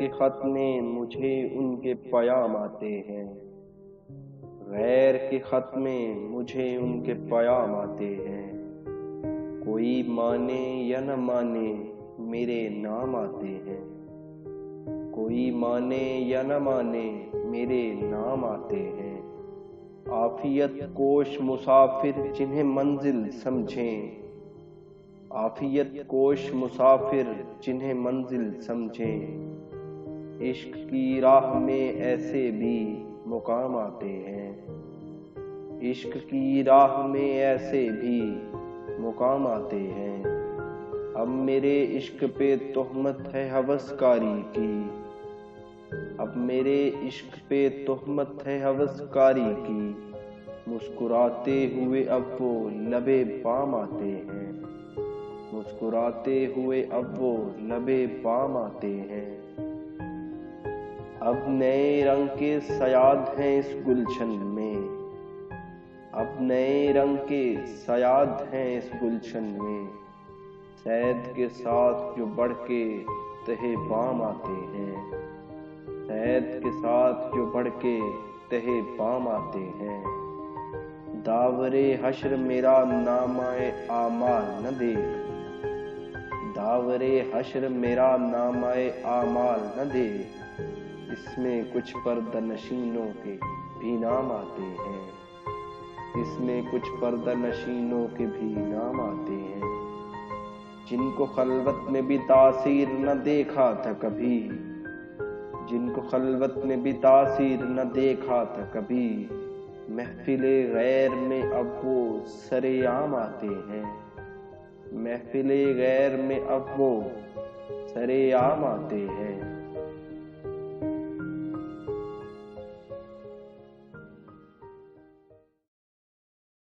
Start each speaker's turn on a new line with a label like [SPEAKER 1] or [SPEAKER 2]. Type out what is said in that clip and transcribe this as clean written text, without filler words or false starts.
[SPEAKER 1] के खत में मुझे उनके पैगाम आते हैं। गैर के खत में मुझे उनके पैगाम आते हैं। कोई माने या न माने मेरे नाम आते हैं। कोई माने या न माने मेरे नाम आते हैं। आफियत कोश मुसाफिर जिन्हें मंजिल समझें। आफियत कोश मुसाफिर जिन्हें मंजिल समझें। इश्क की राह में ऐसे भी मुकाम आते हैं। इश्क की राह में ऐसे भी मुकाम आते हैं। अब मेरे इश्क पे तोहमत है हवसकारी की। अब मेरे इश्क पे तोहमत है हवसकारी की। मुस्कुराते हुए अब वो लबे बाम आते हैं। मुस्कुराते हुए अब वो लबे बाम आते हैं। अब नए रंग के सयाद हैं इस गुलशन में। अब नए रंग के सयाद हैं इस गुलशन में। सैद के साथ जो बढ़ के तहे बाम आते हैं। सैद के साथ जो बढ़ के तहे बाम आते हैं। दावरे हश्र मेरा नामाए आमाल न देख। दावरे हश्र मेरा नामाए आमाल न देख। इसमें कुछ पर्दनशीनों के भी नाम आते हैं। इसमें कुछ पर्दनशीनों के भी नाम आते हैं। जिनको खलवत में भी तासीर न देखा था कभी। जिनको खलवत में भी तासीर न देखा था कभी। महफिले गैर में अब वो सरेआम आते हैं। महफिले गैर में अब वो सरेआम आते हैं।